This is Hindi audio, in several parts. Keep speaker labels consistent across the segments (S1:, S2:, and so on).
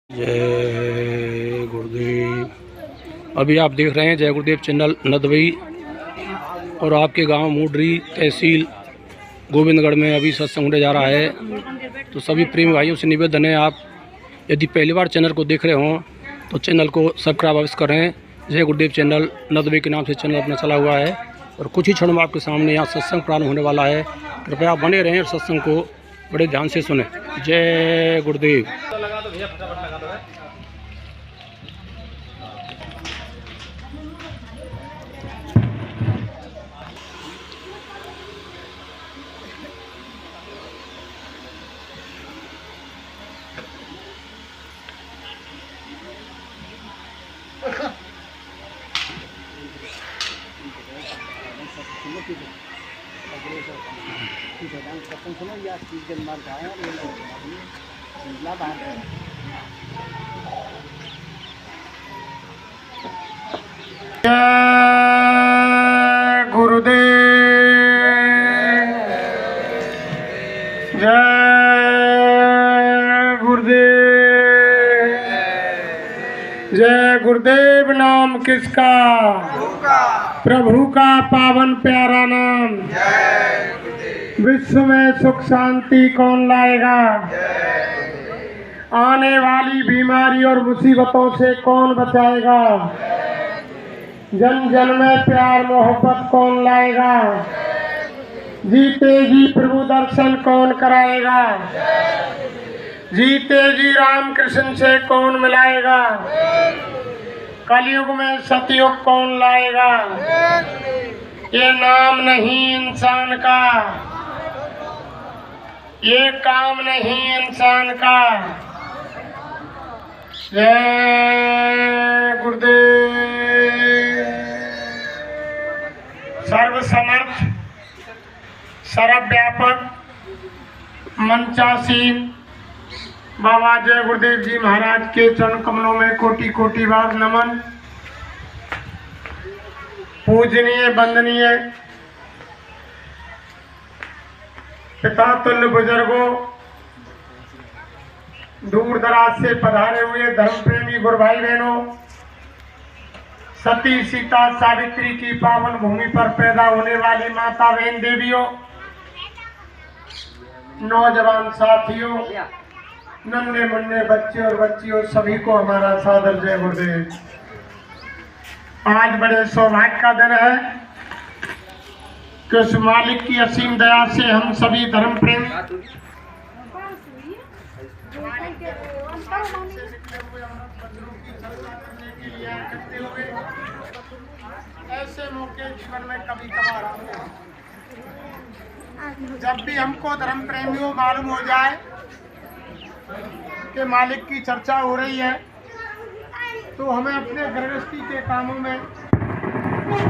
S1: जय गुरुदेव। अभी आप देख रहे हैं जय गुरुदेव चैनल नदबई और आपके गांव मूडरी तहसील गोविंदगढ़ में अभी सत्संग होने जा रहा है। तो सभी प्रेमी भाइयों से निवेदन है, आप यदि पहली बार चैनल को देख रहे हों तो चैनल को सब्सक्राइब अवश्य करें। जय गुरुदेव चैनल नदबई के नाम से चैनल अपना चला हुआ है और कुछ ही क्षण में आपके सामने यहाँ सत्संग प्रारंभ होने वाला है। कृपया बने रहें और सत्संग को बड़े ध्यान से सुने। जय गुरुदेव।
S2: जय गुरुदेव, जय गुरुदेव, जय गुरुदेव। नाम किसका? प्रभु का पावन प्यारा नाम। विश्व में सुख शांति कौन लाएगा? आने वाली बीमारी और मुसीबतों से कौन बचाएगा? जन जन में प्यार मोहब्बत कौन लाएगा? जीते जी प्रभु दर्शन कौन कराएगा? जीते जी राम कृष्ण से कौन मिलाएगा? कलयुग में सतयुग कौन लाएगा? ये नाम नहीं इंसान का, ये काम नहीं इंसान का। जय गुरुदेव। सर्वसमर्थ सर्वव्यापक मंचासीन बाबा जय गुरुदेव जी महाराज के चरण कमलों में कोटि कोटि बार नमन। पूजनीय वंदनीय पिता तुल्य बुजुर्गों, दूर दराज से पधारे हुए धर्म प्रेमी गुरु भाई बहनों, सती सीता सावित्री की पावन भूमि पर पैदा होने वाली माता बहन देवियों, नौजवान साथियों, नन्हे मुन्ने बच्चे और बच्चियों, सभी को हमारा सादर जय गुरुदेव। आज बड़े सौभाग्य का दिन है कि उस मालिक की असीम दया से हम सभी धर्म प्रेम ऐसे मौके जीवन में कभी कभार आते हैं। जब भी हमको धर्म प्रेमियों मालूम हो जाए कि मालिक की चर्चा हो रही है तो हमें अपने गृहस्थी के कामों में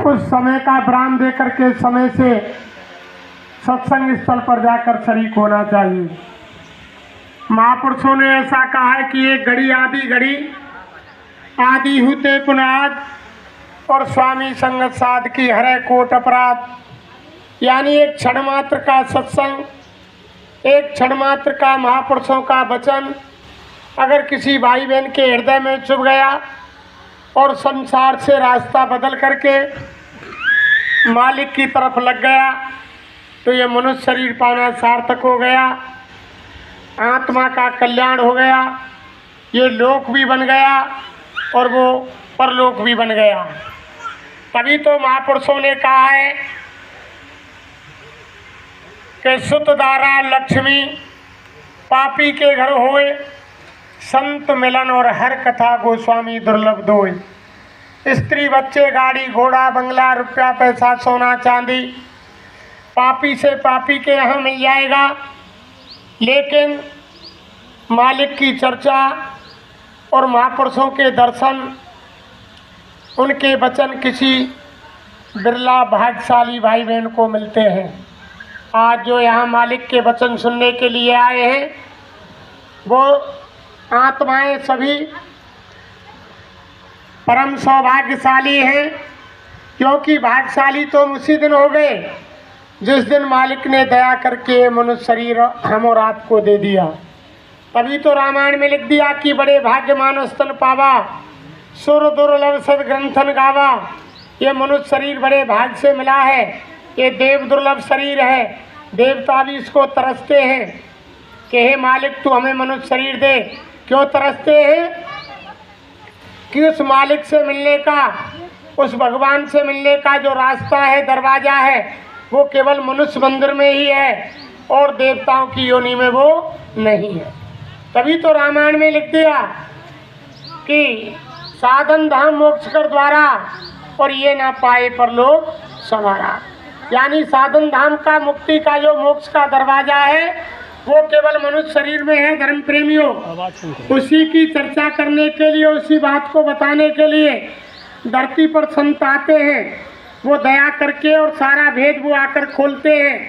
S2: कुछ समय का विराम दे करके समय से सत्संग स्थल पर जाकर शरीक होना चाहिए। महापुरुषों ने ऐसा कहा है कि एक घड़ी आदि घड़ी, आदि हुते पुनाद, और स्वामी संगत साध की हरे कोट अपराध। यानी एक क्षण मात्र का सत्संग, एक क्षण मात्र का महापुरुषों का वचन अगर किसी भाई बहन के हृदय में चुभ गया और संसार से रास्ता बदल करके मालिक की तरफ लग गया तो ये मनुष्य शरीर पाना सार्थक हो गया, आत्मा का कल्याण हो गया, ये लोक भी बन गया और वो परलोक भी बन गया। तभी तो महापुरुषों ने कहा है कि सुत दारा लक्ष्मी पापी के घर होए, संत मिलन और हर कथा गोस्वामी दुर्लभ दोए। स्त्री बच्चे गाड़ी घोड़ा बंगला रुपया पैसा सोना चांदी पापी से पापी के यहाँ मिल जाएगा, लेकिन मालिक की चर्चा और महापुरुषों के दर्शन, उनके वचन किसी बिरला भाग्यशाली भाई बहन को मिलते हैं। आज जो यहाँ मालिक के वचन सुनने के लिए आए हैं वो आत्माएं सभी परम सौभाग्यशाली हैं, क्योंकि भाग्यशाली तो उसी दिन हो गए जिस दिन मालिक ने दया करके मनुष्य शरीर हम और आपको दे दिया। तभी तो रामायण में लिख दिया कि बड़े भाग्यमान स्तन पावा, सुर दुर्लभ सद ग्रंथन गावा। ये मनुष्य शरीर बड़े भाग्य से मिला है, ये देव दुर्लभ शरीर है। देवता भी इसको तरसते हैं कि हे मालिक तू हमें मनुष्य शरीर दे। क्यों तरसते हैं? कि उस मालिक से मिलने का, उस भगवान से मिलने का जो रास्ता है, दरवाज़ा है, वो केवल मनुष्य मंदिर में ही है और देवताओं की योनि में वो नहीं है। तभी तो रामायण में लिख दिया कि साधन धाम मोक्ष कर द्वारा और ये ना पाए परलोक संवारा। यानी साधन धाम का, मुक्ति का जो मोक्ष का दरवाजा है वो केवल मनुष्य शरीर में है। धर्म प्रेमियों, उसी की चर्चा करने के लिए, उसी बात को बताने के लिए धरती पर संत आते हैं। वो दया करके और सारा भेद वो आकर खोलते हैं,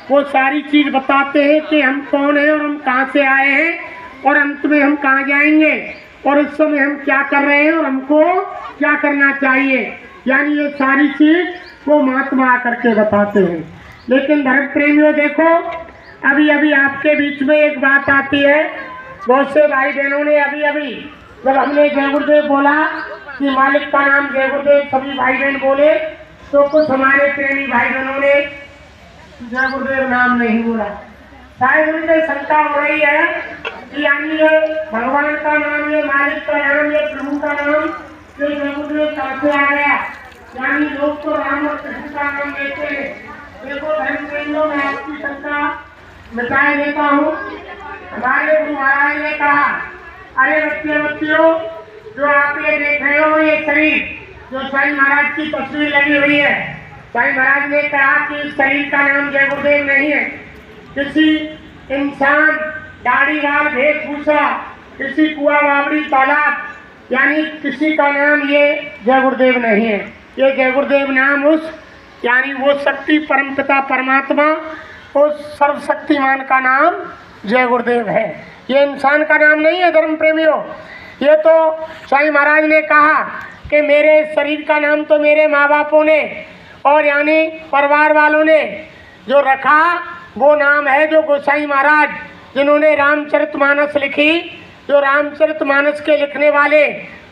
S2: वो सारी चीज़ बताते हैं कि हम कौन हैं और हम कहाँ से आए हैं और अंत में हम कहाँ जाएंगे और इस समय हम क्या कर रहे हैं और हमको क्या करना चाहिए। यानी ये सारी चीज़ वो महात्मा आकर के बताते हैं। लेकिन धर्म प्रेमियों देखो, अभी अभी आपके बीच में एक बात आती है। बहुत से भाई बहनों ने अभी जब हमने जय गुरुदेव बोला कि मालिक का नाम जय गुरुदेव, सभी भाई बहन बोले, तो कुछ हमारे प्रेमी भाई बहनों ने जय गुरुदेव नाम नहीं बोला। शायद उनसे शंका हो रही है कि यानी ये भगवान का नाम, ये मालिक का नाम, ये प्रभु का नाम, ये जय गुरुदेव कहाँ से आ गया। यानी लोग तो राम और कृष्ण का नाम लेते हैं। देखो धर्म प्रेमियों, मैं आपकी शंका मिटाए देता हूँ। हमारे गुरु महाराज ने कहा, अरे बच्चियों, जो आप ये देख रहे हो ये शरीर, जो साईं महाराज की तस्वीर लगी हुई है, साईं महाराज ने कहा कि इस शरीर का नाम जय गुरुदेव नहीं है। किसी इंसान, दाढ़ी वाल, वेशभूषा, किसी कुआ बावड़ी, तालाब, यानी किसी का नाम ये जय गुरुदेव नहीं है। ये जय गुरुदेव नाम उस, यानी वो शक्ति परमपिता परमात्मा, उस सर्वशक्तिमान का नाम जय गुरुदेव है। ये इंसान का नाम नहीं है धर्म प्रेमियों। ये तो साईं महाराज ने कहा कि मेरे शरीर का नाम तो मेरे माँ बापों ने और यानी परिवार वालों ने जो रखा वो नाम है जो गोसाई महाराज, जिन्होंने रामचरितमानस लिखी, जो रामचरितमानस के लिखने वाले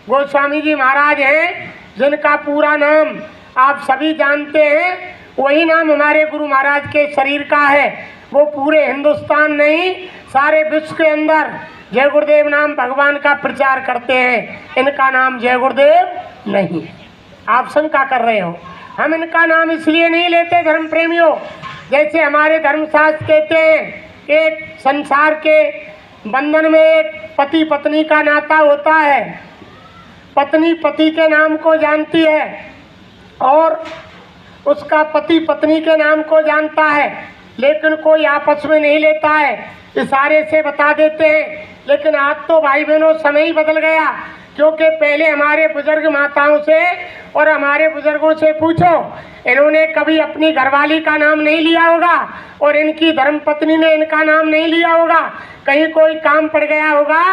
S2: गोस्वामी जी महाराज हैं, जिनका पूरा नाम आप सभी जानते हैं, वही नाम हमारे गुरु महाराज के शरीर का है। वो पूरे हिंदुस्तान नहीं, सारे विश्व के अंदर जय गुरुदेव नाम भगवान का प्रचार करते हैं। इनका नाम जय गुरुदेव नहीं है। आप शंका कर रहे हो, हम इनका नाम इसलिए नहीं लेते धर्म प्रेमियों, जैसे हमारे धर्मशास्त्र कहते हैं एक संसार के बंधन में एक पति पत्नी का नाता होता है। पत्नी पति के नाम को जानती है और उसका पति पत्नी के नाम को जानता है, लेकिन कोई आपस में नहीं लेता है, इशारे से बता देते हैं। लेकिन आज तो भाई बहनों समय ही बदल गया, क्योंकि पहले हमारे बुजुर्ग माताओं से और हमारे बुजुर्गों से पूछो, इन्होंने कभी अपनी घरवाली का नाम नहीं लिया होगा और इनकी धर्मपत्नी ने इनका नाम नहीं लिया होगा। कहीं कोई काम पड़ गया होगा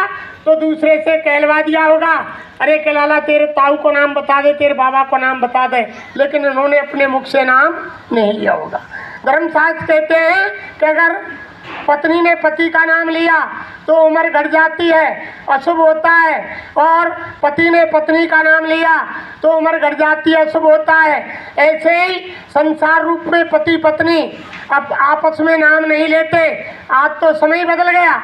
S2: तो दूसरे से कहलवा दिया होगा, अरे के लाला तेरे ताऊ को नाम बता दे, तेरे बाबा को नाम बता दे, लेकिन इन्होंने अपने मुख से नाम नहीं लिया होगा। धर्मशास्त्र कहते हैं कि अगर पत्नी ने पति का नाम लिया तो उम्र घट जाती है, अशुभ होता है, और पति ने पत्नी का नाम लिया तो उम्र घट जाती है, अशुभ होता है। ऐसे ही संसार रूप में पति पत्नी अब आपस में नाम नहीं लेते। आज तो समय बदल गया।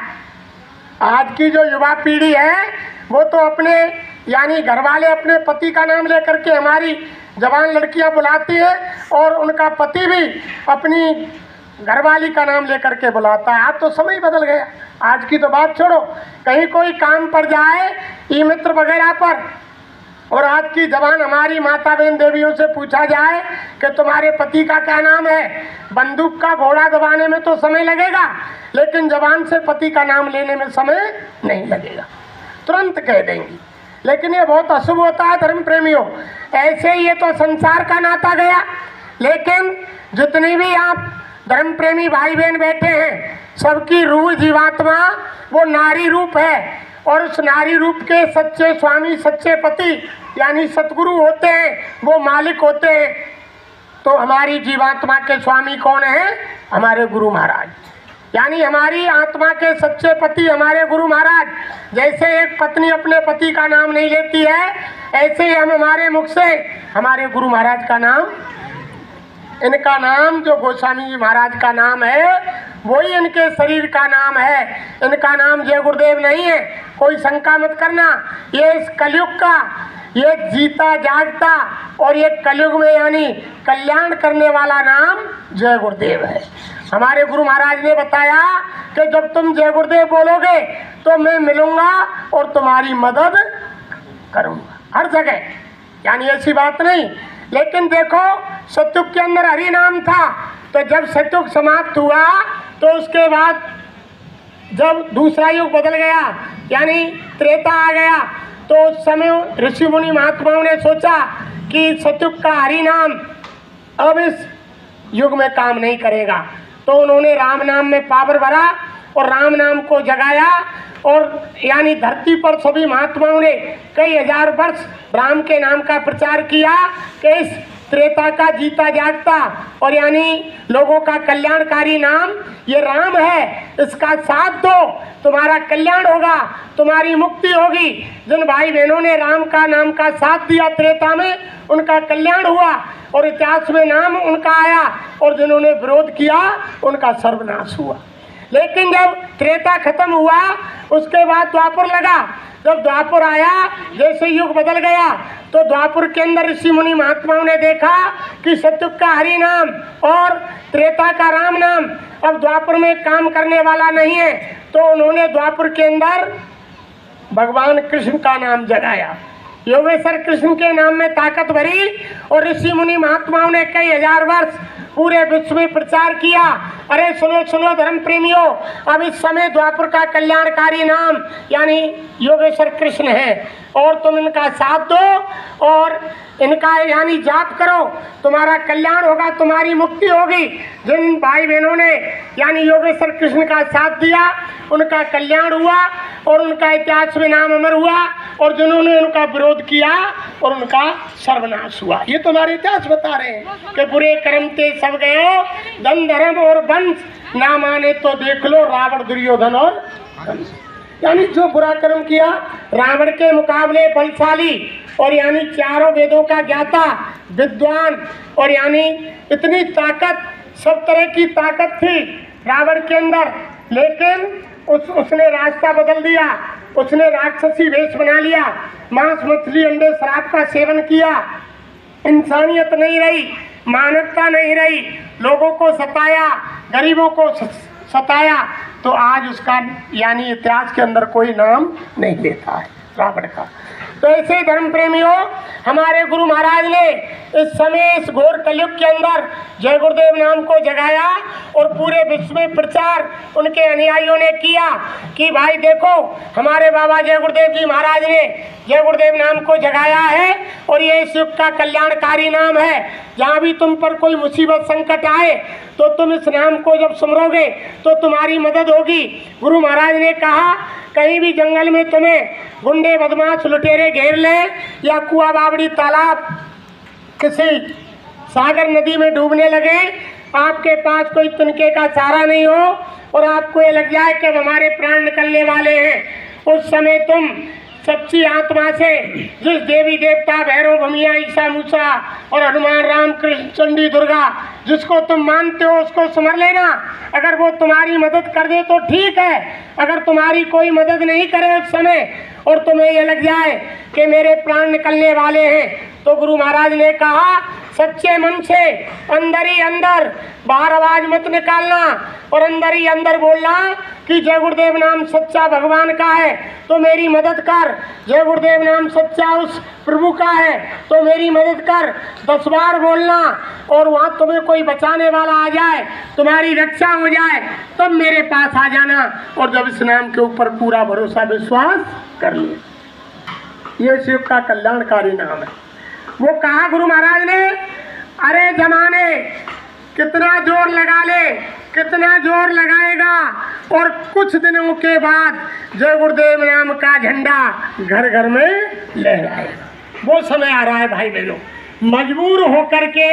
S2: आज की जो युवा पीढ़ी है वो तो अपने यानी घरवाले अपने पति का नाम लेकर के हमारी जवान लड़कियां बुलाती है और उनका पति भी अपनी घरवाली का नाम लेकर के बुलाता है। आज तो समय बदल गया। आज की तो बात छोड़ो, कहीं कोई काम पड़ जाए ई मित्र वगैरह पर, और आज की जवान हमारी माता बहन देवियों से पूछा जाए कि तुम्हारे पति का क्या नाम है, बंदूक का घोड़ा दबाने में तो समय लगेगा, लेकिन जवान से पति का नाम लेने में समय नहीं लगेगा, तुरंत कह देंगी। लेकिन ये बहुत अशुभ होता है धर्म प्रेमियों। ऐसे ही ये तो संसार का नाता गया। लेकिन जितनी भी आप धर्म प्रेमी भाई बहन बैठे हैं, सबकी रूह जीवात्मा वो नारी रूप है, और उस नारी रूप के सच्चे स्वामी, सच्चे पति यानी सतगुरु होते हैं, वो मालिक होते हैं। तो हमारी जीवात्मा के स्वामी कौन है? हमारे गुरु महाराज। यानी हमारी आत्मा के सच्चे पति हमारे गुरु महाराज, जैसे एक पत्नी अपने पति का नाम नहीं लेती है, ऐसे ही हम हमारे मुख से हमारे गुरु महाराज का नाम, इनका नाम जो गोस्वामी जी महाराज का नाम है वही इनके शरीर का नाम है। इनका नाम जय गुरुदेव नहीं है, कोई शंका मत करना। ये इस कलयुग का, ये जीता जागता और ये कलयुग में यानी कल्याण करने वाला नाम जय गुरुदेव है। हमारे गुरु महाराज ने बताया कि जब तुम जय गुरुदेव बोलोगे तो मैं मिलूंगा और तुम्हारी मदद करूंगा हर जगह, यानी ऐसी बात नहीं। लेकिन देखो सतयुग के अंदर हरि नाम था, तो जब सतयुग समाप्त हुआ तो उसके बाद जब दूसरा युग बदल गया यानी त्रेता आ गया, तो उस समय ऋषि मुनि महात्माओं ने सोचा कि सतयुग का हरि नाम अब इस युग में काम नहीं करेगा, तो उन्होंने राम नाम में पावर भरा और राम नाम को जगाया। और यानी धरती पर सभी महात्माओं ने कई हजार वर्ष राम के नाम का प्रचार किया कि इस त्रेता का जीता जागता और यानी लोगों का कल्याणकारी नाम ये राम है, इसका साथ दो, तुम्हारा कल्याण होगा, तुम्हारी मुक्ति होगी। जिन भाई बहनों ने राम का नाम का साथ दिया त्रेता में, उनका कल्याण हुआ और इतिहास में नाम उनका आया, और जिन्होंने विरोध किया उनका सर्वनाश हुआ। लेकिन जब त्रेता खत्म हुआ उसके बाद द्वापर लगा। जब द्वापर आया, जैसे युग बदल गया, तो द्वापर के अंदर ऋषि मुनि महात्माओं ने देखा कि सतयुग का हरि नाम और त्रेता का राम नाम अब द्वापर में काम करने वाला नहीं है, तो उन्होंने द्वापर के अंदर भगवान कृष्ण का नाम जगाया। योगेश्वर कृष्ण के नाम में ताकत भरी और ऋषि मुनि महात्माओं ने कई हजार वर्ष पूरे विश्व में प्रचार किया। अरे सुनो सुनो धर्म प्रेमियों, अब इस समय द्वापर का कल्याणकारी नाम यानी योगेश्वर कृष्ण है, और तुम इनका साथ दो और इनका यानी जाप करो, तुम्हारा कल्याण होगा, तुम्हारी मुक्ति होगी। जिन भाई बहनों ने यानी योगेश्वर कृष्ण का साथ दिया उनका कल्याण हुआ और उनका इतिहास में नाम अमर हुआ, और जिन्होंने उनका विरोध किया और उनका सर्वनाश हुआ। ये तुम्हारे इतिहास बता रहे हैं कि बुरे कर्म ते सब गयो, धन धर्म और वंश, ना माने तो देख लो रावण दुर्योधन और कंस। यानी जो बुरा कर्म किया, रावण के मुकाबले बलशाली और यानी चारों वेदों का ज्ञाता विद्वान, और यानी इतनी ताकत, सब तरह की ताकत थी रावण के अंदर, लेकिन उसने रास्ता बदल दिया। उसने राक्षसी वेश बना लिया, मांस मछली अंडे शराब का सेवन किया, इंसानियत नहीं रही, मानवता नहीं रही, लोगों को सताया, गरीबों को सताया, तो आज उसका यानी इतिहास के अंदर कोई नाम नहीं लेता है रावण का। तो ऐसे धर्म प्रेमियों, हमारे गुरु महाराज ने इस समय इस घोर कलयुग के अंदर जय गुरुदेव नाम को जगाया और पूरे विश्व में प्रचार उनके अनुयायियों ने किया कि भाई देखो, हमारे बाबा जय गुरुदेव जी महाराज ने जय गुरुदेव नाम को जगाया है और ये इस युग का कल्याणकारी नाम है। जहाँ भी तुम पर कोई मुसीबत संकट आए तो तुम इस नाम को जब सुमरोगे तो तुम्हारी मदद होगी। गुरु महाराज ने कहा, कहीं भी जंगल में तुम्हें गुंडे बदमाश लुटेरे घेर ले या कुआ बावड़ी तालाब किसी सागर नदी में डूबने लगे, आपके पास कोई तिनके का चारा नहीं हो और आपको ये लग जाए कि हमारे प्राण निकलने वाले हैं, उस समय तुम सच्ची आत्मा से जिस देवी देवता भैरव भमिया ईसा मूसा और हनुमान राम कृष्ण चंडी दुर्गा जिसको तुम मानते हो उसको स्मर लेना। अगर वो तुम्हारी मदद कर दे तो ठीक है, अगर तुम्हारी कोई मदद नहीं करे उस समय और तुम्हें ये लग जाए कि मेरे प्राण निकलने वाले हैं, तो गुरु महाराज ने कहा, सच्चे मन से अंदर ही अंदर बाहर आवाज मत निकालना और अंदर ही अंदर बोलना कि जय गुरुदेव नाम सच्चा भगवान का है तो मेरी मदद कर, जय गुरुदेव नाम सच्चा उस प्रभु का है तो मेरी मदद कर। 10 बार बोलना और वहाँ तुम्हें कोई बचाने वाला आ जाए, तुम्हारी रक्षा हो जाए, तब मेरे पास आ जाना और जब इस नाम के ऊपर पूरा भरोसा विश्वास कर लो। ये शिव का कल्याणकारी नाम है। वो कहा गुरु महाराज ने, अरे जमाने कितना जोर लगा ले, कितना जोर लगाएगा और कुछ दिनों के बाद जय गुरुदेव नाम का झंडा घर घर में लहराएगा। वो समय आ रहा है भाई बहनों, मजबूर होकर के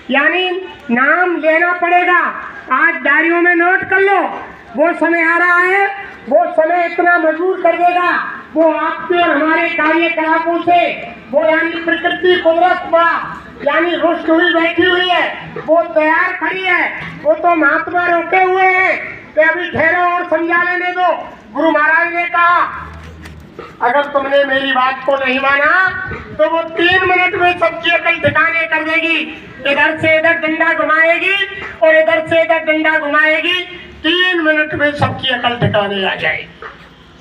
S2: यानी नाम लेना पड़ेगा। आज डायरियों में नोट कर लो, वो समय आ रहा है, वो समय इतना मजबूर कर देगा, वो आपके और हमारे कार्यकलापों से, वो यानी प्रकृति कुदरत यानी रुष्ट हुई बैठी हुई है, वो तैयार खड़ी है, वो तो महात्मा रोके हुए हैं कि अभी ठहरो और समझा लेने दो। गुरु महाराज ने कहा अगर तुमने मेरी बात को नहीं माना तो वो 3 मिनट में सबकी अकल ठिकाने कर देगी। इधर से इधर डंडा घुमाएगी और इधर से इधर डंडा घुमाएगी, 3 मिनट में सबकी अकल ठिकाने आ जाएगी,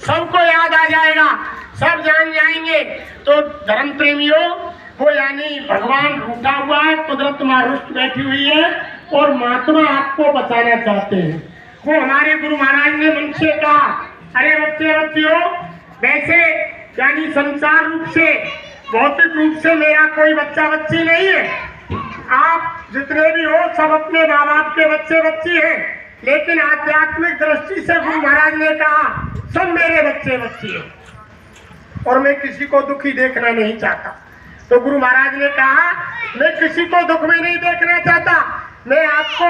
S2: सबको याद आ जाएगा, सब जान जाएंगे। तो धर्म प्रेमियों, वो यानी भगवान रूठा हुआ है, कुदरत मारुष्ट बैठी हुई है और महात्मा आपको बचाना चाहते हैं। वो हमारे गुरु महाराज ने मन से कहा अरे बच्चियों, वैसे यानी संसार रूप से, भौतिक रूप से मेरा कोई बच्चा बच्ची नहीं है, आप जितने भी हो सब अपने माँ बाप के बच्चे बच्ची हैं, लेकिन आध्यात्मिक दृष्टि से गुरु महाराज ने कहा सब मेरे बच्चे बच्ची हैं और मैं किसी को दुखी देखना नहीं चाहता। तो गुरु महाराज ने कहा मैं किसी को दुख में नहीं देखना चाहता, मैं आपको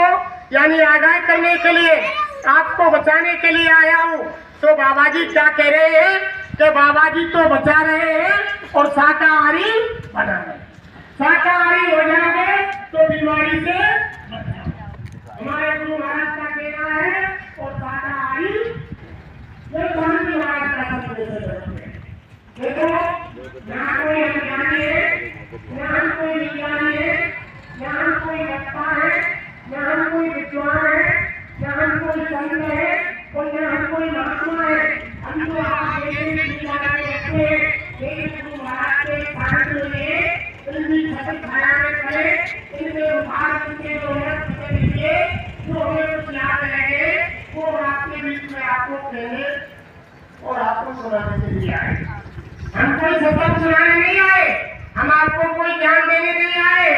S2: यानी आगाह करने के लिए, आपको बचाने के लिए आया हूँ। तो बाबा जी क्या कह रहे हैं कि बाबा जी तो बचा रहे हैं और शाकाहारी बना रहे हैं। शाकाहारी हो जाओगे तो बीमारी से हमारे गुरु महाराज का कहना है, और शाकाहारी ये स्वामी महाराज का संदेश है। देखो यहाँ कोई अज्ञानी है, यहाँ कोई विज्ञानी है, यहाँ कोई वक्ता है, यहाँ कोई विद्वान है, यहाँ कोई संत है और यहाँ कोई महात्मा है। हम तो आप गुरु महाराज के स्थान के लिए इनकी छठी छाया में खड़े, इनके उपहार इनके लिए जो हमें कुछ याद रहे वो आपके बीच में आपको कहने और आपको सुनाने के लिए आए। हम कोई सत्संग सुनाने नहीं आए, हम आपको कोई ज्ञान देने नहीं आए,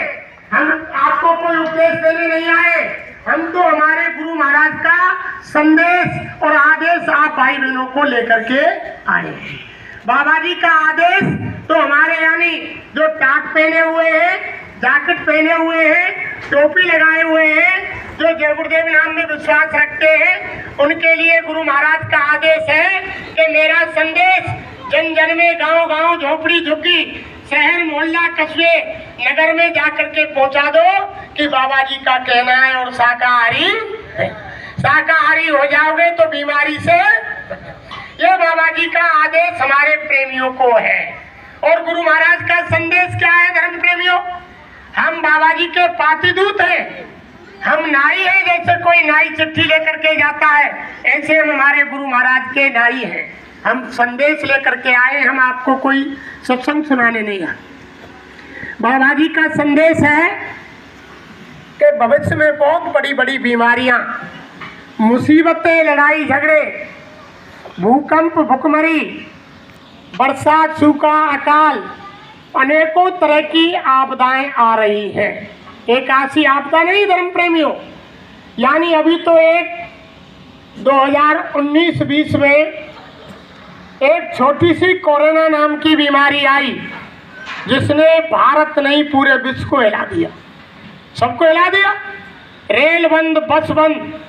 S2: हम आपको कोई उपदेश देने नहीं आए, हम तो हमारे गुरु महाराज का संदेश और आदेश आप भाई बहनों को लेकर के आए। बाबा जी का आदेश तो हमारे यानी जो टाट पहने हुए हैं, जैकेट पहने हुए हैं, टोपी लगाए हुए हैं, जो जय गुरुदेव नाम में विश्वास रखते हैं, उनके लिए गुरु महाराज का आदेश है कि मेरा संदेश जन जन में, गांव गांव, झोपड़ी झुग्गी, शहर मोहल्ला, कस्बे, नगर में जाकर के पहुंचा दो कि बाबा जी का कहना है और शाकाहारी है। शाकाहारी हो जाओगे तो बीमारी से, ये बाबा जी का आदेश हमारे प्रेमियों को है। और गुरु महाराज का संदेश क्या है धर्म प्रेमियों? हम बाबा जी के पातिदूत हैं, हम नाई हैं। जैसे कोई नाई चिट्ठी लेकर के जाता है, ऐसे हम हमारे गुरु महाराज के नाई हैं। हम संदेश लेकर के आए, हम आपको कोई सत्संग सुनाने नहीं आए। बाबा जी का संदेश है कि भविष्य में बहुत बड़ी बड़ी बीमारियां, मुसीबतें, लड़ाई झगड़े, भूकंप, भुखमरी, बरसात, सूखा, अकाल, अनेकों तरह की आपदाएं आ रही हैं। एक ऐसी आपदा नहीं धर्म प्रेमियों, यानी अभी तो एक 2019-20 में एक छोटी सी कोरोना नाम की बीमारी आई, जिसने भारत नहीं पूरे विश्व को हिला दिया, सबको हिला दिया। रेल बंद, बस बंद,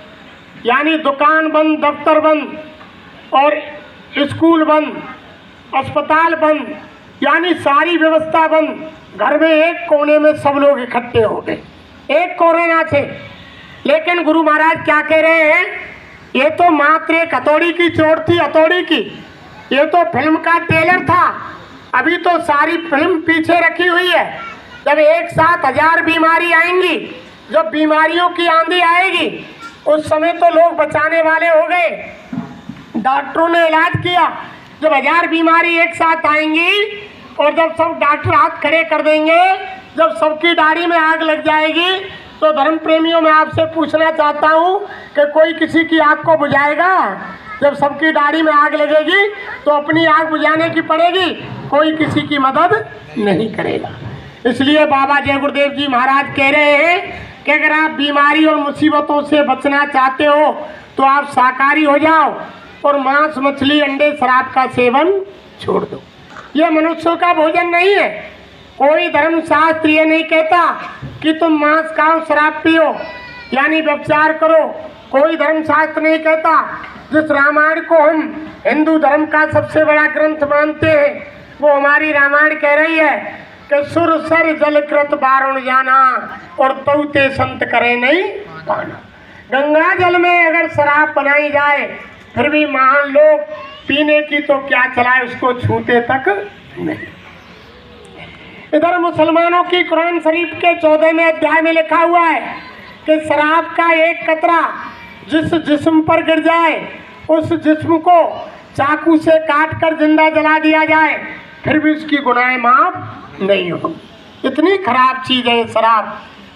S2: यानी दुकान बंद, दफ्तर बंद और स्कूल बंद, अस्पताल बंद, यानी सारी व्यवस्था बंद। घर में एक कोने में सब लोग इकट्ठे हो गए एक कोरोना से। लेकिन गुरु महाराज क्या कह रहे हैं? ये तो मात्र एक हथौड़ी की चोट थी, हथौड़ी की। ये तो फिल्म का ट्रेलर था, अभी तो सारी फिल्म पीछे रखी हुई है। जब एक साथ 1000 बीमारी आएंगी, जब बीमारियों की आंधी आएगी, उस समय तो लोग बचाने वाले हो गए, डॉक्टरों ने इलाज किया। जब 1000 बीमारी एक साथ आएंगी और जब सब डॉक्टर हाथ खड़े कर देंगे, जब सबकी दाढ़ी में आग लग जाएगी, तो धर्म प्रेमियों मैं आपसे पूछना चाहता हूँ कि कोई किसी की आग को बुझाएगा? जब सबकी दाढ़ी में आग लगेगी तो अपनी आग बुझाने की पड़ेगी, कोई किसी की मदद नहीं करेगा। इसलिए बाबा जय गुरुदेव जी महाराज कह रहे हैं कि अगर आप बीमारी और मुसीबतों से बचना चाहते हो तो आप शाकाहारी हो जाओ और मांस, मछली, अंडे, शराब का सेवन छोड़ दो। ये मनुष्यों का भोजन नहीं है। कोई धर्मशास्त्र ये नहीं कहता कि तुम मांस खाओ, शराब पियो। यानी व्यभिचार करो। कोई धर्मशास्त्र नहीं कहता। जिस रामायण को हम हिंदू धर्म का सबसे बड़ा ग्रंथ मानते हैं, वो हमारी रामायण कह रही है कि सुर सर जल कृत बारुण जाना और तौते संत करे नहीं पाना। गंगा जल में अगर शराब बनाई जाए फिर भी महान लोग पीने की तो क्या चलाए, उसको छूते तक नहीं। इधर मुसलमानों की कुरान शरीफ के 14वें अध्याय में लिखा हुआ है कि शराब का एक कतरा जिस जिस्म पर गिर जाए उस जिस्म को चाकू से काट कर जिंदा जला दिया जाए फिर भी उसकी गुनाहें माफ नहीं हो। इतनी खराब चीज है शराब।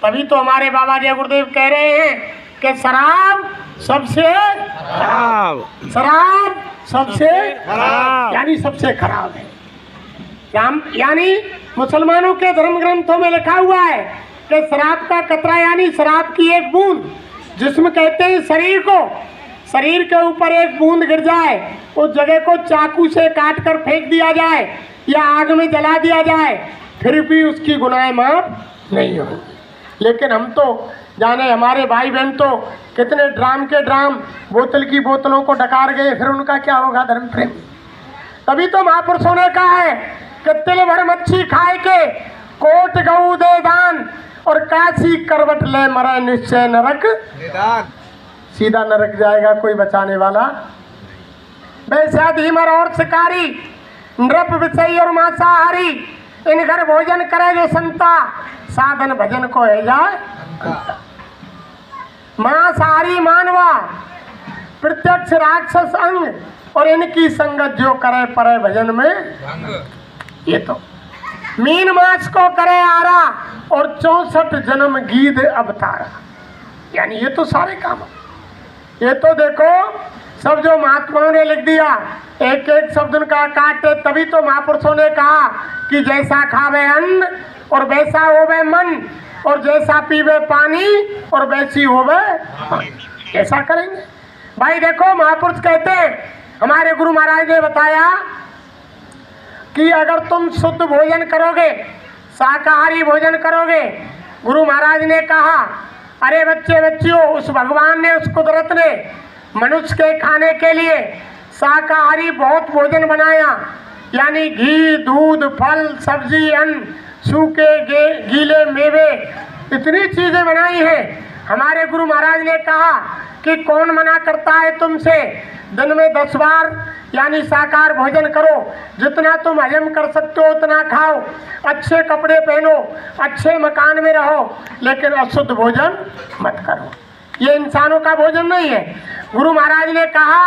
S2: तभी तो हमारे बाबा जय गुरुदेव कह रहे हैं कि शराब सबसे खराब, शराब सबसे खराब, यानी सबसे खराब है। यानी मुसलमानों के धर्म ग्रंथों में लिखा हुआ है कि शराब का कतरा यानी शराब की एक बूंद, जिसमें कहते हैं शरीर को, शरीर के ऊपर एक बूंद गिर जाए, उस जगह को चाकू से काट कर फेंक दिया जाए या आग में जला दिया जाए फिर भी उसकी गुनाहें माफ नहीं हो। लेकिन हम तो जाने हमारे भाई बहन तो कितने ड्राम के ड्राम बोतल की बोतलों को डकार गए, फिर उनका क्या होगा धर्म प्रेम। तभी तो महापुरुषों ने कहा है कि तिल भर मच्छी खाए के कोट गऊ दे दान और काशी करवट ले मरे निश्चय नरक निदान। सीधा नरक जाएगा, कोई बचाने वाला। वैसा धीमर और शिकारी नृप विषयी और मांसाहारी इन घर भोजन करे जो संता साधन भजन को है जाए। मांसाहारी मानवा प्रत्यक्ष राक्षस अंग और इनकी संगत जो करे परे भजन में। ये तो मीन मास को करे आरा और 64 जन्म गीध अवतारा। यानी ये तो सारे काम। ये तो देखो सब जो महात्माओं ने लिख दिया एक एक शब्द उनका काटे। तभी तो महापुरुषों ने कहा कि जैसा खावे अन्न और वैसा होवे मन और जैसा पीवे पानी और वैसी होवे ऐसा करेंगे। भाई देखो महापुरुष कहते हैं, हमारे गुरु महाराज ने बताया कि अगर तुम शुद्ध भोजन करोगे, शाकाहारी भोजन करोगे, गुरु महाराज ने कहा अरे बच्चे बच्चियों, उस भगवान ने, उस कुदरत ने मनुष्य के खाने के लिए शाकाहारी बहुत भोजन बनाया। यानी घी, दूध, फल, सब्जी, अन्न, सूखे गीले मेवे, इतनी चीजें बनाई हैं। हमारे गुरु महाराज ने कहा कि कौन मना करता है तुमसे, दिन में 10 बार यानी शाकाहार भोजन करो, जितना तुम हजम कर सकते हो उतना खाओ, अच्छे कपड़े पहनो, अच्छे मकान में रहो, लेकिन अशुद्ध भोजन मत करो। ये इंसानों का भोजन नहीं है। गुरु महाराज ने कहा,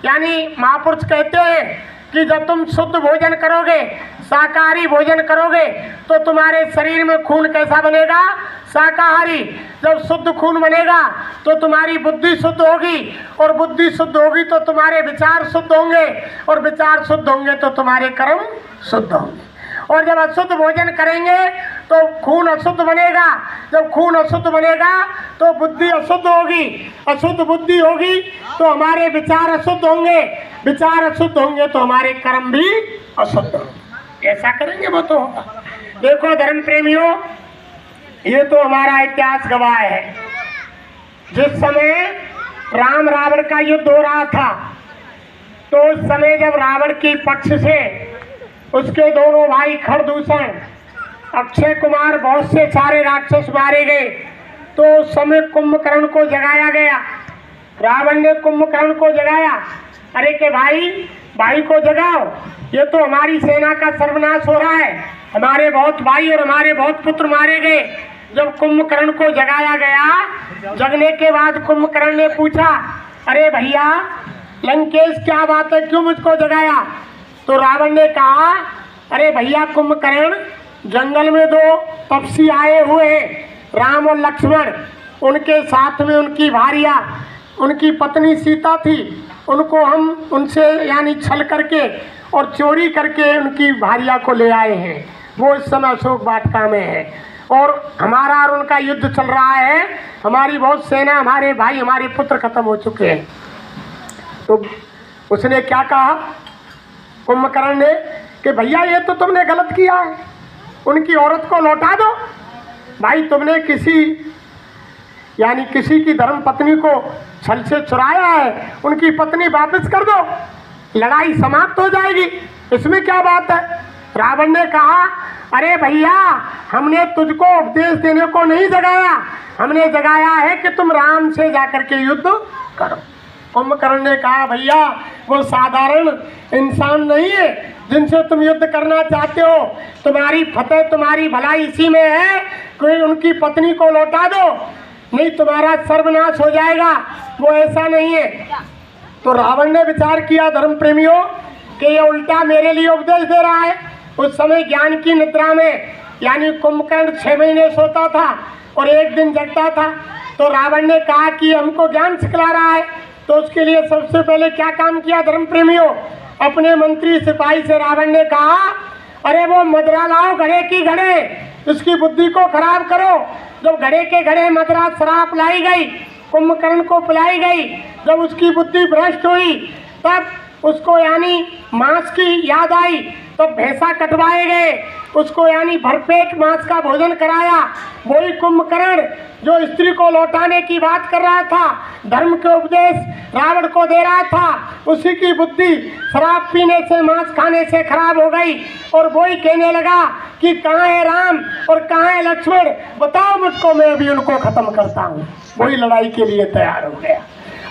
S2: यानी महापुरुष कहते हैं कि जब तुम शुद्ध भोजन करोगे, शाकाहारी भोजन करोगे, तो तुम्हारे शरीर में खून कैसा बनेगा? शाकाहारी। जब शुद्ध खून बनेगा तो तुम्हारी बुद्धि शुद्ध होगी, और बुद्धि शुद्ध होगी तो तुम्हारे विचार शुद्ध होंगे, और विचार शुद्ध होंगे तो तुम्हारे कर्म शुद्ध होंगे। और जब अशुद्ध भोजन करेंगे तो खून अशुद्ध बनेगा। जब खून अशुद्ध बनेगा तो बुद्धि अशुद्ध होगी, अशुद्ध बुद्धि होगी तो हमारे विचार अशुद्ध होंगे, विचार अशुद्ध होंगे तो हमारे कर्म भी अशुद्ध होंगे। ऐसा करेंगे वो तो होगा। देखो धर्म प्रेमियों, ये तो हमारा इतिहास गवाह है। जिस समय राम रावण का युद्ध हो रहा था, तो उस समय जब रावण के पक्ष से उसके दोनों भाई खरदूषण, अक्षय कुमार, बहुत से सारे राक्षस मारे गए, तो उस समय कुंभकर्ण को जगाया गया। रावण ने कुंभकर्ण को जगाया, अरे के भाई को जगाओ, ये तो हमारी सेना का सर्वनाश हो रहा है, हमारे बहुत भाई और हमारे बहुत पुत्र मारे गए। जब कुंभकर्ण को जगाया गया, जगने के बाद कुंभकर्ण ने पूछा, अरे भैया लंकेश क्या बात है, क्यों मुझको जगाया? तो रावण ने कहा, अरे भैया कुंभकर्ण, जंगल में 2 तपसी आए हुए हैं, राम और लक्ष्मण, उनके साथ में उनकी भार्या, उनकी पत्नी सीता थी, उनको हम उनसे यानी छल करके और चोरी करके उनकी भार्या को ले आए हैं। वो इस समय अशोक वाटिका में है और हमारा और उनका युद्ध चल रहा है, हमारी बहुत सेना, हमारे भाई, हमारे पुत्र खत्म हो चुके हैं। तो उसने क्या कहा कुंभकर्ण ने कि भैया ये तो तुमने गलत किया है, उनकी औरत को लौटा दो। भाई तुमने किसी यानी किसी की धर्म पत्नी को छल से चुराया है, उनकी पत्नी वापस कर दो, लड़ाई समाप्त हो जाएगी, इसमें क्या बात है। रावण ने कहा, अरे भैया, हमने तुझको उपदेश देने को नहीं जगाया, हमने जगाया है कि तुम राम से जाकर के युद्ध करो। कुंभकर्ण ने कहा, भैया वो साधारण इंसान नहीं है जिनसे तुम युद्ध करना चाहते हो, तुम्हारी फतेह, तुम्हारी भलाई इसी में है, कोई उनकी पत्नी को लौटा दो, नहीं तुम्हारा सर्वनाश हो जाएगा। वो ऐसा नहीं है। तो रावण ने विचार किया, धर्म प्रेमियों, कि ये उल्टा मेरे लिए उपदेश दे रहा है। उस समय ज्ञान की निद्रा में, यानी कुंभकर्ण 6 महीने सोता था और 1 दिन जगता था। तो रावण ने कहा कि हमको ज्ञान सिखला रहा है। तो उसके लिए सबसे पहले क्या काम किया धर्म प्रेमियों, अपने मंत्री सिपाही से रावण ने कहा, अरे वो मदरा लाओ, घड़े की घड़े, उसकी बुद्धि को खराब करो। जब घड़े के घड़े मदरा शराब लाई गई, कुंभकर्ण को पिलाई गई, जब उसकी बुद्धि भ्रष्ट हुई, तब उसको यानी मांस की याद आई, तो भैंसा कटवाए गए, उसको यानी भरपेट मांस का भोजन कराया। वही कुंभकर्ण जो स्त्री को लौटाने की बात कर रहा था, धर्म के उपदेश रावण को दे रहा था, उसी की बुद्धि शराब पीने से, मांस खाने से खराब हो गई। और वही कहने लगा कि कहाँ है राम और कहाँ है लक्ष्मण, बताओ मुझको, मैं अभी उनको खत्म करता हूँ। वही लड़ाई के लिए तैयार हो गया।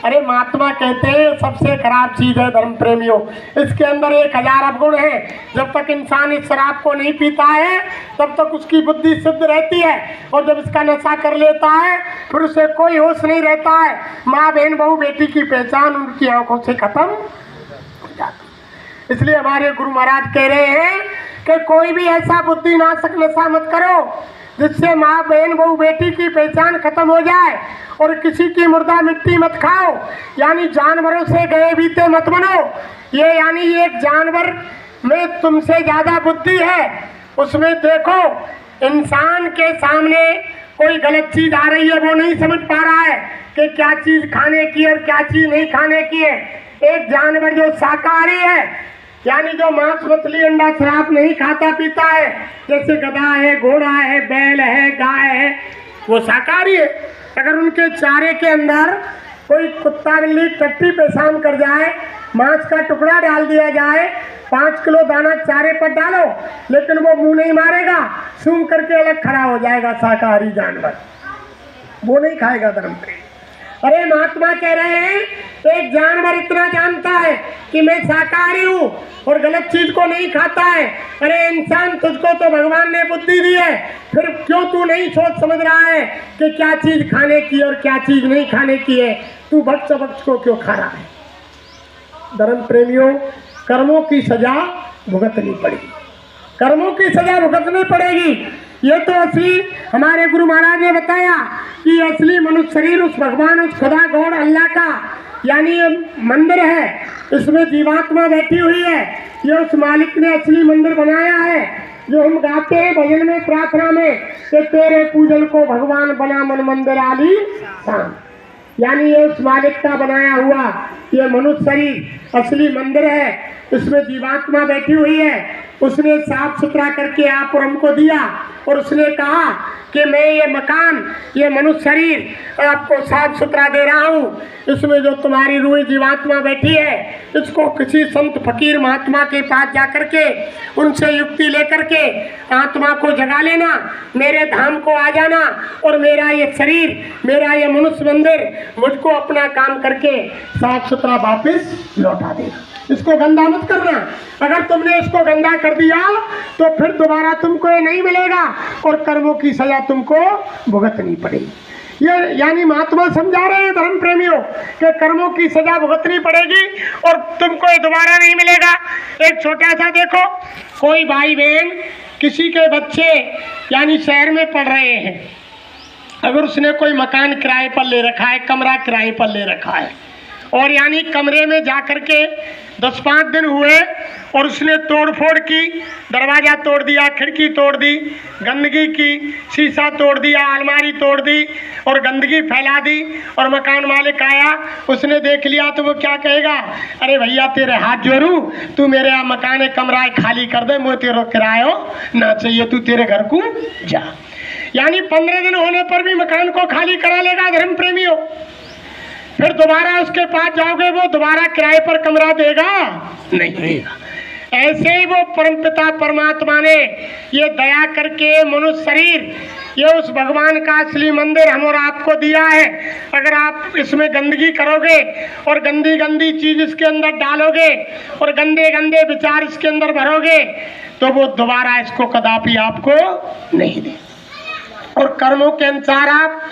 S2: अरे महात्मा कहते हैं सबसे खराब चीज़ है धर्म प्रेमियों, इसके अंदर 1000 अवगुण है। जब तक इंसान इस शराब को नहीं पीता है तब तक उसकी बुद्धि सिद्ध रहती है, और जब इसका नशा कर लेता है फिर उसे कोई होश नहीं रहता है। माँ, बहन, बहू, बेटी की पहचान उनकी आंखों से खत्म हो जाती। इसलिए हमारे गुरु महाराज कह रहे हैं कि कोई भी ऐसा बुद्धि नाशक नशा मत करो जिससे माँ, बहन, बहू, बेटी की पहचान खत्म हो जाए। और किसी की मुर्दा मिट्टी मत खाओ, यानी जानवरों से गए बीते मत बनो। ये यानी एक जानवर में तुमसे ज़्यादा बुद्धि है, उसमें देखो इंसान के सामने कोई गलत चीज़ आ रही है, वो नहीं समझ पा रहा है कि क्या चीज़ खाने की और क्या चीज़ नहीं खाने की है। एक जानवर जो शाकाहारी है, यानी जो मांस, मछली, अंडा, शराब नहीं खाता पीता है, जैसे गधा है, घोड़ा है, बैल है, गाय है, वो शाकाहारी है। अगर उनके चारे के अंदर कोई कुत्ता बिल्ली टट्टी पेशाब कर जाए, मांस का टुकड़ा डाल दिया जाए, 5 किलो दाना चारे पर डालो, लेकिन वो मुंह नहीं मारेगा, सूंघ करके अलग खड़ा हो जाएगा शाकाहारी जानवर, वो नहीं खाएगा धर्म प्रेम। अरे महात्मा कह रहे हैं एक जानवर इतना जानता है कि मैं शाकाहारी हूँ और गलत चीज को नहीं खाता है। अरे इंसान, तुझको तो भगवान ने बुद्धि दी है, फिर क्यों तू नहीं सोच समझ रहा है कि क्या चीज खाने की और क्या चीज नहीं खाने की है? तू भक्त भक्त को क्यों खा रहा है? धर्म प्रेमियों, कर्मों की सजा भुगतनी पड़ेगी, कर्मों की सजा भुगतनी पड़ेगी। ये तो असली हमारे गुरु महाराज ने बताया कि असली मनुष्य शरीर उस भगवान, उस खुदा गौड़ अल्लाह का यानी ये मंदिर है, इसमें जीवात्मा बैठी हुई है। ये उस मालिक ने असली मंदिर बनाया है, जो हम गाते हैं भजन में, प्रार्थना में कि तेरे पूजन को भगवान बना मन मंदिर आली शाम। यानी ये उस मालिक का बनाया हुआ ये मनुष्य शरीर असली मंदिर है, इसमें जीवात्मा बैठी हुई है। उसने साफ सुथरा करके आप और हमको दिया, और उसने कहा कि मैं ये मकान, ये मनुष्य शरीर आपको साफ सुथरा दे रहा हूँ। इसमें जो तुम्हारी रूह जीवात्मा बैठी है, इसको किसी संत फकीर महात्मा के पास जा कर के उनसे युक्ति लेकर के आत्मा को जगा लेना, मेरे धाम को आ जाना, और मेरा ये शरीर, मेरा ये मनुष्य मंदिर मुझको अपना काम करके साफ सुथरा वापस लौटा देना। इसको गंदा मत करना। अगर तुमने इसको गंदा कर दिया तो फिर दोबारा तुमको ये नहीं मिलेगा और कर्मों की सजा तुमको भुगतनी पड़ेगी। ये यानी महात्मा समझा रहे हैं धर्म प्रेमियों कि कर्मों की सजा भुगतनी पड़ेगी और तुमको ये दोबारा नहीं मिलेगा। एक छोटा सा देखो, कोई भाई बहन किसी के बच्चे यानी शहर में पढ़ रहे हैं, अगर उसने कोई मकान किराए पर ले रखा है, कमरा किराए पर ले रखा है, और यानी कमरे में जाकर के 10-5 दिन हुए और उसने तोड़ फोड़ की, दरवाज़ा तोड़ दिया, खिड़की तोड़ दी, गंदगी की, शीशा तोड़ दिया, अलमारी तोड़ दी और गंदगी फैला दी, और मकान मालिक आया, उसने देख लिया तो वो क्या कहेगा? अरे भैया तेरे हाथ जोड़ूं, तू मेरे यहाँ मकान कमरा खाली कर दे, मुझे तेरा किराया ना चाहिए, तू तेरे घर को जा। यानी 15 दिन होने पर भी मकान को खाली करा लेगा धर्म प्रेमियों। फिर दोबारा उसके पास जाओगे, वो दोबारा किराए पर कमरा देगा नहीं। ऐसे ही वो परमपिता परमात्मा ने ये दया करके मनुष्य शरीर, ये उस भगवान का असली मंदिर हम और आपको दिया है। अगर आप इसमें गंदगी करोगे और गंदी गंदी चीज इसके अंदर डालोगे और गंदे गंदे विचार इसके अंदर भरोगे, तो वो दोबारा इसको कदापि आपको नहीं दे। और कर्मों के अनुसार आप